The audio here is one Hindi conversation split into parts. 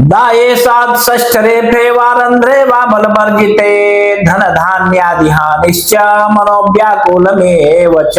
दायेसात् षष्ठरेफे वारंध्रे वा बलवर्जिते धन धान्यादिहानिश्च मनोव्याकुलमेव च।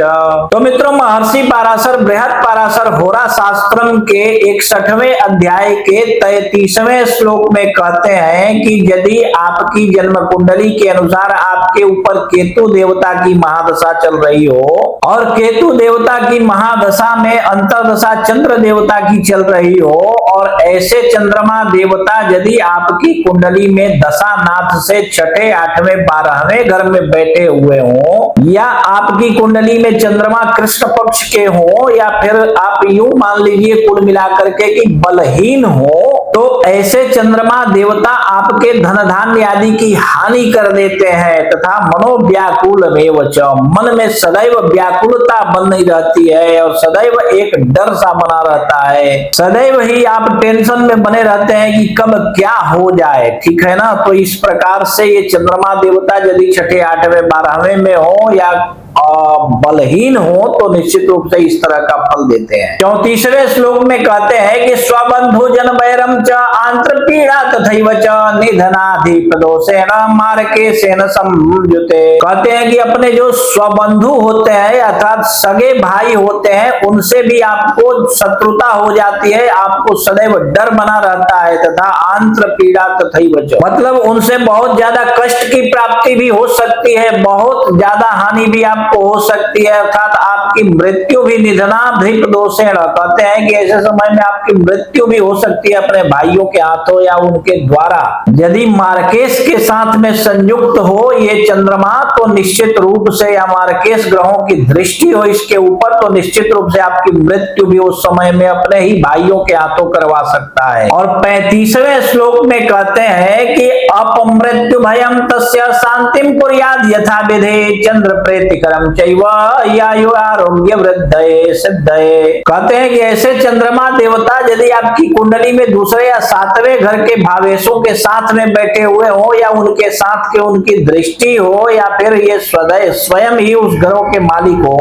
तो मित्रों, महर्षि पाराशर बृहद पाराशर होरा शास्त्रम के 61वें अध्याय के 33वें श्लोक में कहते हैं कि यदि आपकी जन्म कुंडली के अनुसार आपके ऊपर केतु देवता की महादशा चल रही हो और केतु देवता की महादशा में अंतर्दशा चंद्र देवता की चल रही हो और ऐसे चंद्रमा देवता यदि आपकी कुंडली में दशा नाथ से छठे, आठवें, 12वें घर में बैठे हुए हो, या आपकी कुंडली में चंद्रमा कृष्ण पक्ष के हो, या फिर आप यूं मान लीजिए कुल मिलाकर के कि बलहीन हो, तो ऐसे चंद्रमा देवता आपके धन धान्य आदि की हानि कर देते हैं तथा मनोव्याकुलमेव च, मन में सदैव व्याकुलता बनी रहती है और सदैव एक डर सा बना रहता है। सदैव ही आप टेंशन में बने रहते हैं कि कब क्या हो जाए, ठीक है ना। तो इस प्रकार से ये चंद्रमा देवता यदि छठे, आठवें, 12वें में हो या बलहीन हो तो निश्चित रूप से इस तरह का फल देते हैं। 34वें श्लोक में कहते हैं कि स्वबंधु जन वैरम च आंत्र पीड़ा तथैव च निधनाधिपदोषेण मार्केशेन संयुते। कहते हैं कि अपने जो स्वबंधु होते हैं अर्थात सगे भाई होते हैं उनसे भी आपको शत्रुता हो जाती है, आपको सदैव डर बना रहता है तथा आंत्र पीड़ा तथैव च, मतलब उनसे बहुत ज्यादा कष्ट की प्राप्ति भी हो सकती है, बहुत ज्यादा हानि भी आपको हो सकती है, अर्थात आपकी मृत्यु भी निधनाधिप दोषेण। कहते हैं कि ऐसे समय में आपकी मृत्यु भी हो सकती है अपने भाइयों के हाथों या उनके द्वारा। यदि मार्केश के साथ में संयुक्त हो ये चंद्रमा तो निश्चित रूप से, या मार्केश ग्रहों की दृष्टि हो इसके ऊपर तो निश्चित रूप से आपकी मृत्यु भी उस समय में अपने ही भाइयों के हाथों करवा सकता है। और 35वें श्लोक में कहते हैं कि अपमृत्यु भयम तस्य शांतिम कुर्याद यथा विधि चंद्र प्रेतिकरम चैव आयु आरोग्य वृद्धये सिद्धये। कहते हैं कि ऐसे चंद्रमा देवता यदि आपकी कुंडली में दूसरे या 7वें घर के भावेशों के साथ में बैठे हुए हो या उनके साथ के उनकी दृष्टि हो या फिर ये स्वयं ही उस घरों के मालिक हो,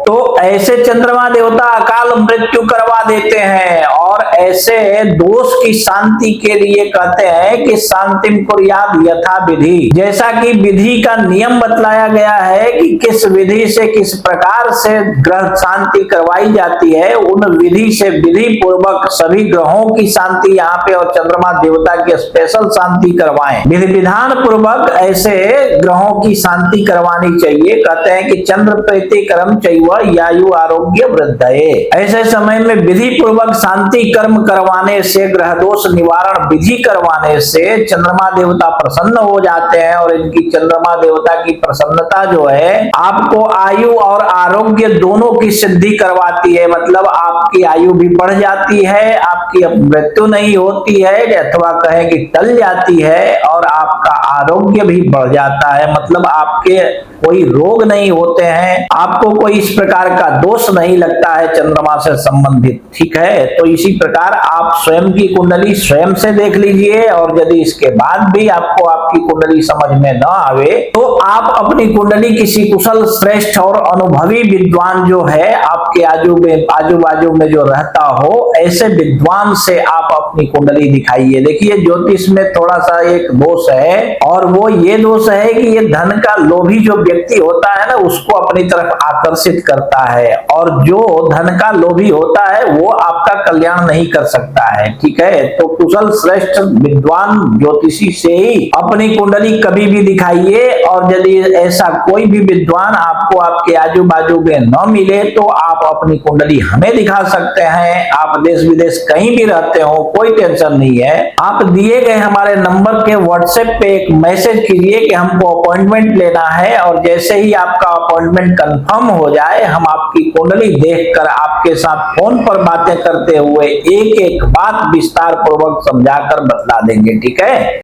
तो ऐसे चंद्रमा देवता अकाल मृत्यु करवा देते हैं। और ऐसे दोष की शांति के लिए कहते हैं कि शांतिम कुर्याद यथा विधि, जैसा कि विधि का नियम बतलाया गया है कि किस विधि से किस प्रकार से ग्रह शांति करवाई जाती है, उन विधि से विधि पूर्वक सभी ग्रहों की शांति यहाँ पे और चंद्रमा देवता की स्पेशल शांति करवाएं, विधि विधान पूर्वक ऐसे ग्रहों की शांति करवानी चाहिए। कहते हैं कि चंद्र प्रीतिकरम चैव आयु आरोग्य वृद्धये। ऐसे समय में विधि पूर्वक शांति कर्म करवाने से, ग्रह दोष निवारण विधि करवाने से चंद्रमा देवता प्रसन्न हो जाते हैं और इनकी चंद्रमा देवता की प्रसन्नता जो है आपको आयु और आरोग्य दोनों की सिद्धि करवाती है। मतलब आपकी आयु भी बढ़ जाती है, आपकी मृत्यु नहीं होती है अथवा कहें कि टल जाती है, और आपका आरोग्य भी बढ़ जाता है, मतलब आपके कोई रोग नहीं होते हैं, आपको कोई इस प्रकार का दोष नहीं लगता है चंद्रमा से संबंधित, ठीक है। तो इसी प्रकार आप स्वयं की कुंडली स्वयं से देख लीजिए, और यदि इसके बाद भी आपको आपकी कुंडली समझ में न आवे तो आप अपनी कुंडली किसी कुशल श्रेष्ठ और अनुभवी विद्वान जो है आपके आजू बाजू में जो रहता हो, ऐसे विद्वान से आप अपनी कुंडली दिखाइए। देखिए ज्योतिष में थोड़ा सा एक दोष है, और वो ये दोष है कि ये धन का लोभी जो व्यक्ति होता है ना उसको अपनी तरफ आकर्षित करता है, और जो धन का लोभी होता है वो आपका कल्याण नहीं कर सकता है, ठीक है। तो कुशल श्रेष्ठ विद्वान ज्योतिषी से ही अपनी कुंडली कभी भी दिखाइए, और यदि ऐसा कोई भी विद्वान आपको आपके आजू बाजू में न मिले तो आप अपनी कुंडली हमें दिखा सकते हैं। आप देश विदेश कहीं भी रहते हो कोई टेंशन नहीं है, आप दिए गए हमारे नंबर के व्हाट्सएप पे एक मैसेज कीजिए कि हमको अपॉइंटमेंट लेना है, और जैसे ही आपका अपॉइंटमेंट कंफर्म हो जाए हम आपकी कुंडली देखकर आपके साथ फोन पर बातें करते हुए एक एक बात विस्तार पूर्वक समझाकर बतला देंगे, ठीक है।